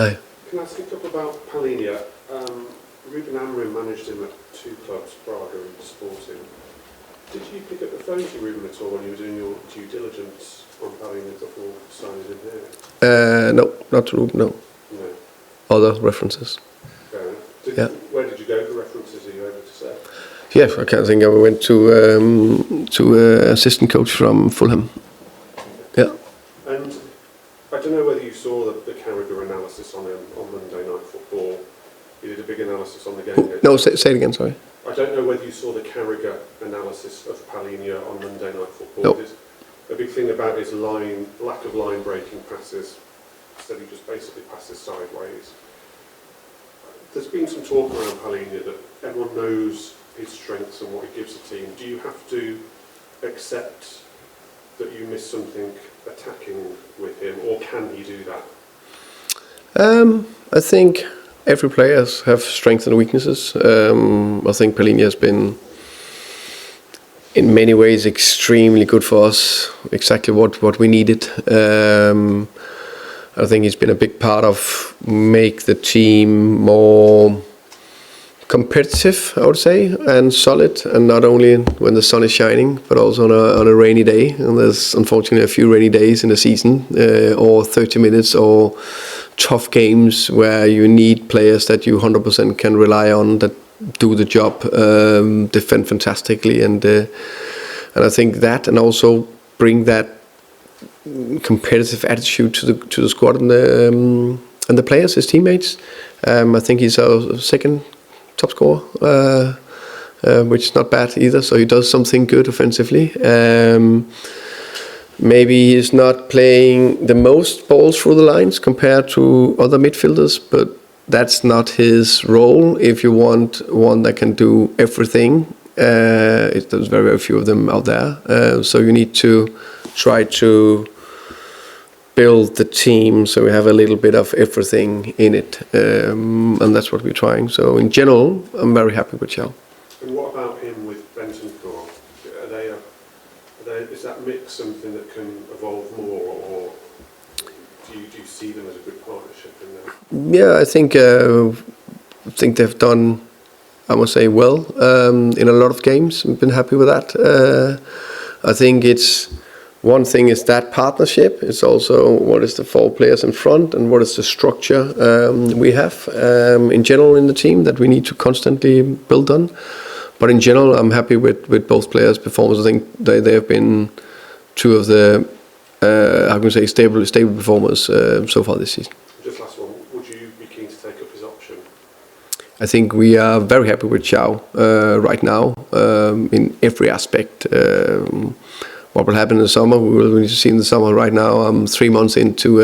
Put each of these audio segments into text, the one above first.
Hi. Can I ask a couple about Palhinha? Ruben Amorim managed him at two clubs, Braga and Sporting. Did you pick up the phone to Ruben at all when you were doing your due diligence on Palhinha before signing him here? No, not to Ruben, no. No. Other references. Fair enough. Where did you go for references, are you able to say? Yes, I can't think. I went to assistant coach from Fulham. Yeah. And I don't know whether you saw the Carragher analysis on him on Monday Night Football. He did a big analysis on the game. No, say it again, sorry. I don't know whether you saw the Carragher analysis of Palhinha on Monday Night Football. No. A big thing about his lack of line breaking passes. Instead he just basically passes sideways. There's been some talk around Palhinha that everyone knows his strengths and what he gives the team. Do you have to accept that you miss something attacking with him, or can he do that? I think every player have strengths and weaknesses. I think Palhinha has been, in many ways, extremely good for us. Exactly what we needed. I think he's been a big part of make the team more competitive, I would say, and solid, and not only when the sun is shining, but also on a rainy day. And there's unfortunately a few rainy days in the season, or 30 minutes, or tough games where you need players that you 100% can rely on, that do the job, defend fantastically, and I think that, and also bring that competitive attitude to the squad and the players, his teammates. I think he's our second top scorer, which is not bad either. So he does something good offensively. Maybe he's not playing the most balls through the lines compared to other midfielders, but that's not his role. If you want one that can do everything, there's very, very few of them out there. So you need to try to build the team so we have a little bit of everything in it, and that's what we're trying. So in general, I'm very happy with Joao. And what about him with Bentancur? Is that mix something that can evolve more, or do you see them as a good partnership in there? Yeah, I think they've done, I must say, well in a lot of games. I've been happy with that. I think it's one thing is that partnership. It's also what is the four players in front and what is the structure we have in general in the team that we need to constantly build on. But in general, I'm happy with both players' performance. I think they have been two of the how can we say stable performers so far this season. Just last one. Would you be keen to take up his option? I think we are very happy with Joao right now in every aspect. What will happen in the summer, we will need to see in the summer. Right now, I'm 3 months into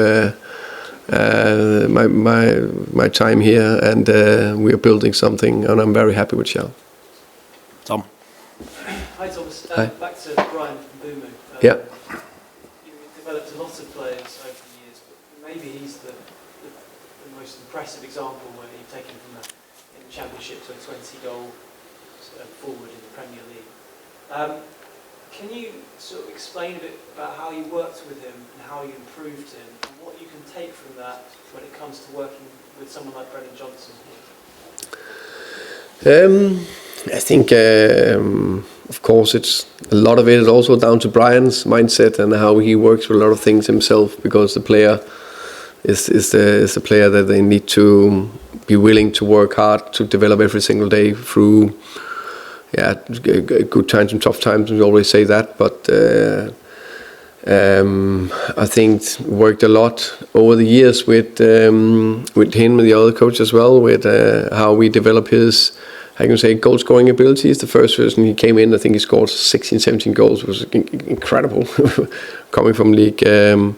my time here, and we are building something, and I'm very happy with Joao. Tom. Hi Thomas. Hi. Back to Brian from Boomer. Yeah. You've developed a lot of players over the years, but maybe he's the most impressive example where you've taken from in the Championship to a 20-goal forward in the Premier League. Can you sort of explain a bit about how you worked with him and how you improved him, and what you can take from that when it comes to working with someone like Brennan Johnson here? I think, of course, it's a lot of it is also down to Brian's mindset and how he works with a lot of things himself, because the player is the player that they need to be willing to work hard to develop every single day through good times and tough times. We always say that, but I think worked a lot over the years with him and the other coach as well, with how we develop his, I can say, goal scoring abilities. The first season he came in, I think he scored 16, 17 goals. It was incredible coming from Ligue 2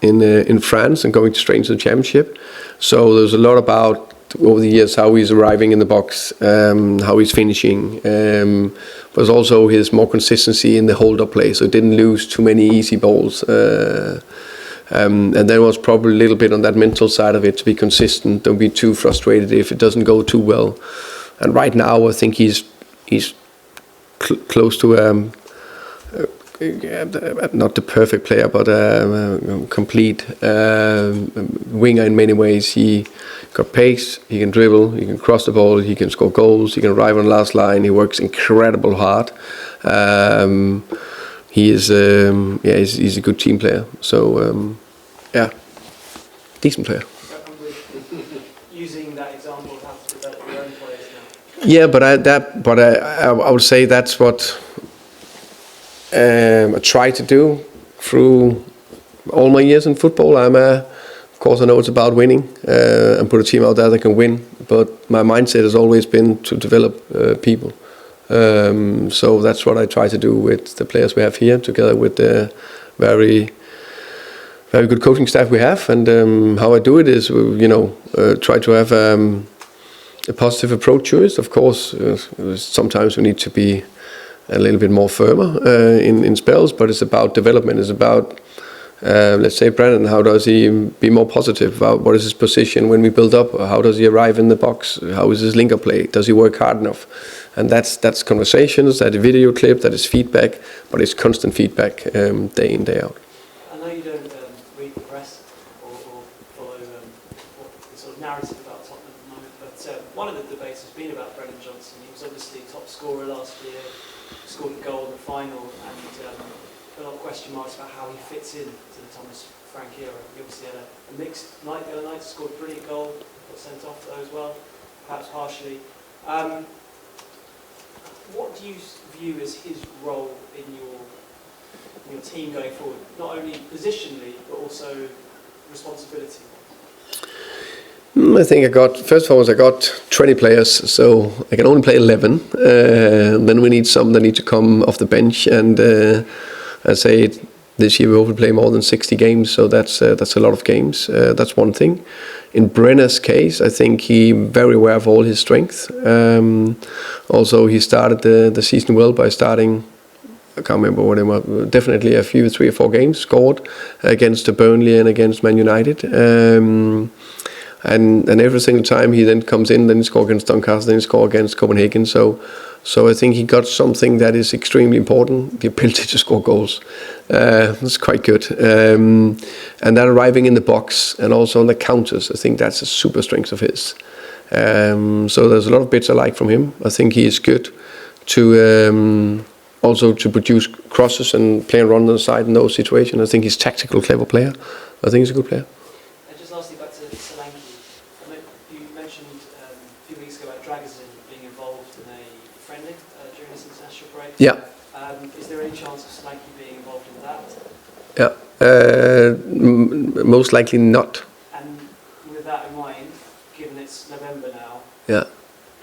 in France and going straight into the Championship. So there's a lot about over the years how he's arriving in the box, how he's finishing, but also his more consistency in the hold-up play, so didn't lose too many easy balls. And there was probably a little bit on that mental side of it, to be consistent, don't be too frustrated if it doesn't go too well. And right now I think he's close to not the perfect player, but a complete winger in many ways. He got pace, he can dribble, he can cross the ball, he can score goals, he can arrive on the last line. He works incredible hard. He is, he's a good team player. So decent player. Using that example of how to develop your own players now. Yeah, but I would say that's what I try to do through all my years in football. Of course, I know it's about winning and put a team out there that can win. But my mindset has always been to develop people. So that's what I try to do with the players we have here, together with the very good coaching staff we have. And how I do it is, try to have a positive approach to it. Of course, sometimes we need to be a little bit more firmer in spells, but it's about development. It's about, let's say, Brennan. How does he be more positive? What is his position when we build up? How does he arrive in the box? How is his linker play? Does he work hard enough? And that's conversations, that's a video clip, that is feedback, but it's constant feedback day in, day out. I know you don't read the press or follow what the sort of narrative about Tottenham at the moment, but one of the debates has been about Brennan Johnson. He was obviously top scorer last year, scored a goal in the final, and a lot of question marks about how he fits in to the Thomas Frank era. He obviously had a mixed night the other night, scored a brilliant goal, got sent off though as well, perhaps partially. What do you view as his role in your team going forward? Not only positionally, but also responsibility. I think first of all, I got 20 players, so I can only play 11. Then we need some that need to come off the bench, and I say this year we hopefully play more than 60 games, so that's a lot of games. That's one thing. In Brenner's case, I think he very aware of all his strengths. Also, he started the season well by starting, I can't remember what it was, definitely 3 or 4 games, scored against Burnley and against Man United. And every single time he then comes in, then he scores against Doncaster, then he scores against Copenhagen. So I think he got something that is extremely important, the ability to score goals. That's quite good. And that arriving in the box and also on the counters, I think that's a super strength of his. So there's a lot of bits I like from him. I think he is good to also to produce crosses and play and run on the side in those situations. I think he's a tactical, clever player. I think he's a good player. And just lastly, back to SOLANKE. You mentioned a few weeks ago about Dragosin being involved in a friendly during this international break. Yeah. Is there any chance of SOLANKE being involved in that? Yeah. Most likely not. And with that in mind, given it's November now, Yeah.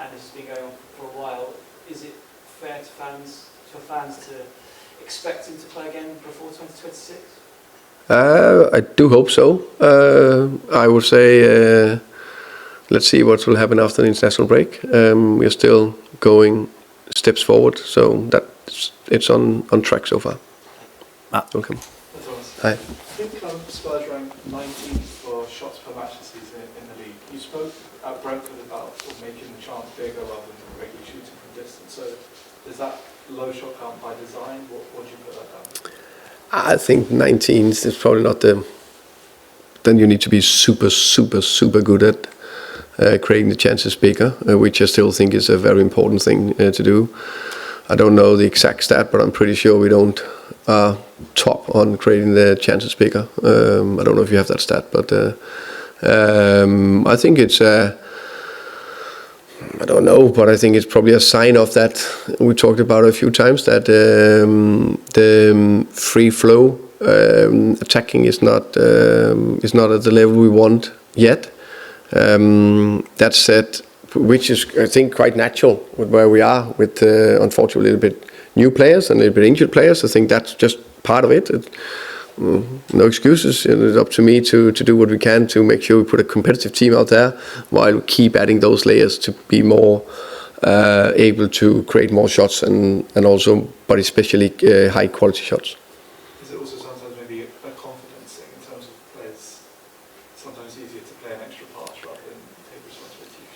and this has been going on for a while, is it fair to fans to expect him to play again before 2026? I do hope so. I would say let's see what will happen after the international break. We are still going steps forward, so it's on track so far. Welcome. Hi. I think Spurs ranked 19th for shots per match this season in the league. You spoke at Brentford about sort of making the chance bigger rather than regularly shooting from distance. So is that low shot count by design? What do you put that down to? I think 19th is probably not the. Then you need to be super good at creating the chances bigger, which I still think is a very important thing to do. I don't know the exact stat, but I'm pretty sure we don't top on creating the chances bigger. I don't know if you have that stat, but I think it's. I don't know, but I think it's probably a sign of that. We talked about it a few times that the free flow attacking is not at the level we want yet. That said, which is I think quite natural with where we are with unfortunately a little bit new players and a little bit injured players. I think that's just part of it. No excuses. It's up to me to do what we can to make sure we put a competitive team out there while we keep adding those layers to be more able to create more shots and also, but especially high quality shots. Is it also sometimes maybe a confidence thing in terms of players sometimes easier to play an extra pass rather than take responsibility for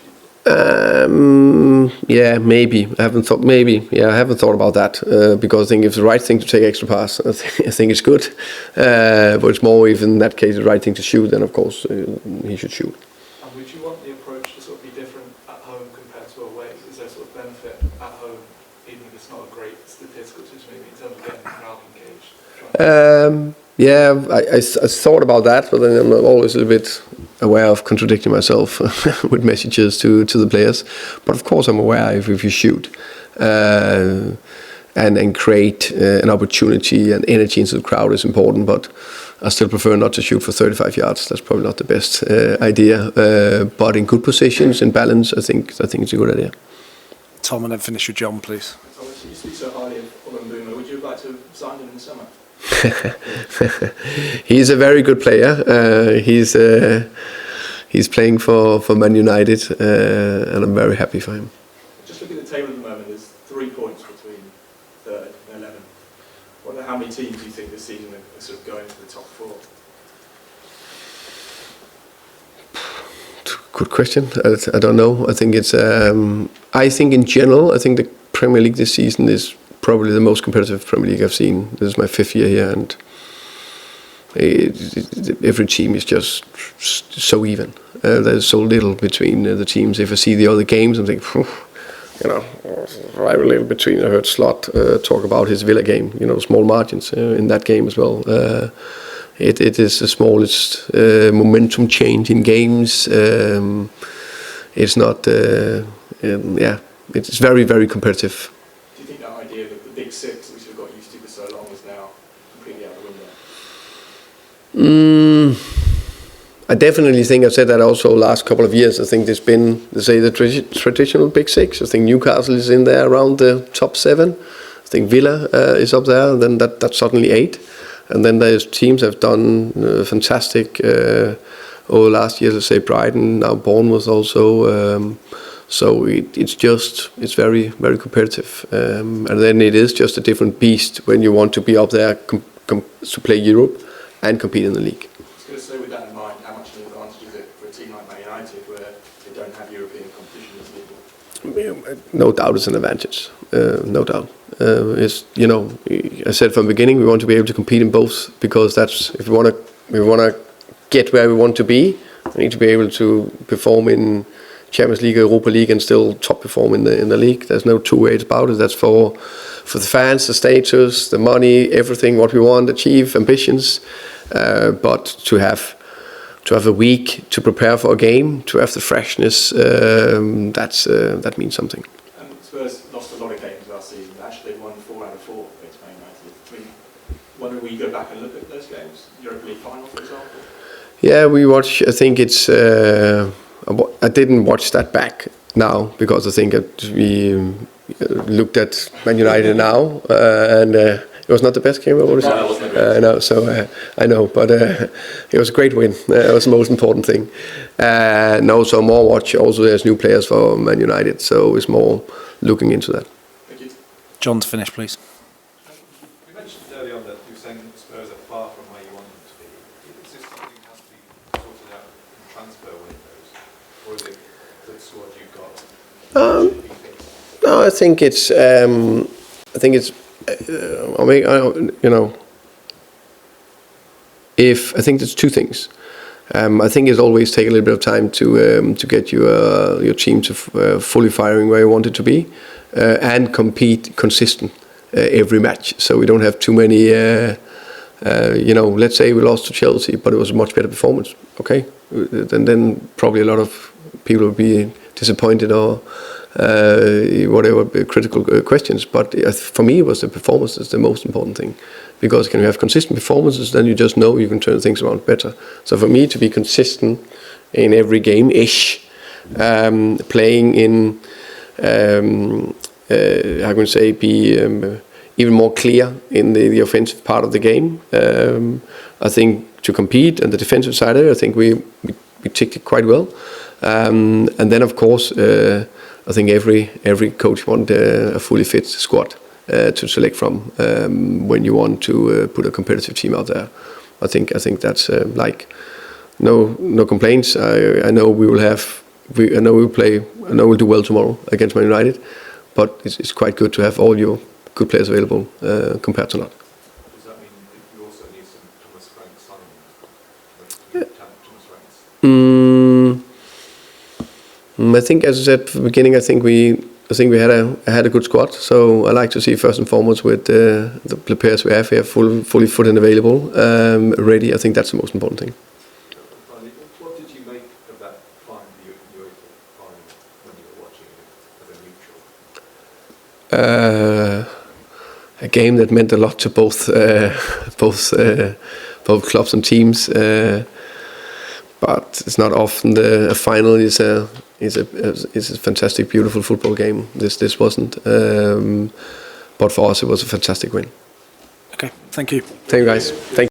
shooting? Yeah, maybe. I haven't thought about that because I think it's the right thing to take extra pass. I think it's good, but it's more even in that case the right thing to shoot. Then of course he should shoot. And would you want the approach to sort of be different at home compared to away? Is there sort of benefit at home, even if it's not a great statistical system, maybe in terms of getting the crowd engaged? Yeah, I thought about that, but then I'm always a little bit aware of contradicting myself with messages to the players. But of course, I'm aware if you shoot and create an opportunity and energy into the crowd is important. But I still prefer not to shoot for 35 yards. That's probably not the best idea. But in good positions, in balance, I think it's a good idea. Tom, and then finish with John, please. You speak so highly of Boomer. Would you like to have signed him in the summer? He's a very good player. He's playing for Man United, and I'm very happy for him. Just looking at the table at the moment, there's 3 points between 3rd and 11th. How many teams do you think this season are sort of going to the top 4? Good question. I don't know. I think it's. I think in general, I think the Premier League this season is probably the most competitive Premier League I've seen. This is my 5th year here, and every team is just so even. There's so little between the teams. If I see the other games, I'm thinking, right a little between. I heard Slot talk about his Villa game. Small margins in that game as well. It is the smallest momentum change in games. It's not. It's very, very competitive. Do you think that idea that the big 6, which we've got used to for so long, is now completely out the window? I definitely think I've said that also last couple of years. I think there's been, the traditional big 6. I think Newcastle is in there around the top 7. I think Villa is up there. And then that's suddenly 8. And then there's teams that have done fantastic over last year. Let's say Brighton, now Bournemouth also. So it's very, very competitive. And then it is just a different beast when you want to be up there to play Europe and compete in the league. I was going to say, with that in mind, how much of an advantage is it for a team like Man United where they don't have European competition as legal? No doubt it's an advantage. No doubt. I said from the beginning we want to be able to compete in both, because that's, if we want to get where we want to be, we need to be able to perform in Champions League, Europa League, and still top perform in the league. There's no two ways about it. That's for the fans, the status, the money, everything what we want, achieve, ambitions. But to have a week to prepare for a game, to have the freshness, that means something. And Spurs lost a lot of games last season, but actually won 4 out of 4 against Man United. When we go back and look at those games, Europa League final, for example? Yeah, we watch. I think it's. I didn't watch that back now because I think we looked at Man United now, and it was not the best game. What was it? I know, so I know, but it was a great win. That was the most important thing. So more watch. Also, there's new players for Man United, so it's more looking into that. Thank you. John, to finish, please. You mentioned earlier on that you were saying Spurs are far from where you want them to be. Is this something that has to be sorted out in transfer windows, or is it the squad you've got? No, I think it's. I think there's two things. I think it's always take a little bit of time to get your team to fully firing where you want it to be, and compete consistent every match. So we don't have too many. Let's say we lost to Chelsea, but it was a much better performance. Okay, then probably a lot of people will be disappointed or whatever critical questions. But for me, it was the performance is the most important thing, because can you have consistent performances, then you just know you can turn things around better. So for me to be consistent in every game-ish, playing in, how can I say, be even more clear in the offensive part of the game. I think to compete on the defensive side, I think we ticked it quite well. And then of course, I think every coach wants a fully fit squad to select from when you want to put a competitive team out there. I think that's like no complaints. I know we will have. I know we'll play. I know we'll do well tomorrow against Man United, but it's quite good to have all your good players available compared to not. Does that mean that you also need some Thomas Frank signings? Thomas Franks? I think, as I said at the beginning, I think we had a good squad. So I like to see first and foremost with the players we have here fully fit and available, ready. I think that's the most important thing. Finally, what did you make of that final, the UEFA final, when you were watching it as a neutral? A game that meant a lot to both clubs and teams, but it's not often a final is a fantastic, beautiful football game. This wasn't, but for us it was a fantastic win. Okay, thank you. Thank you, guys. Thank you.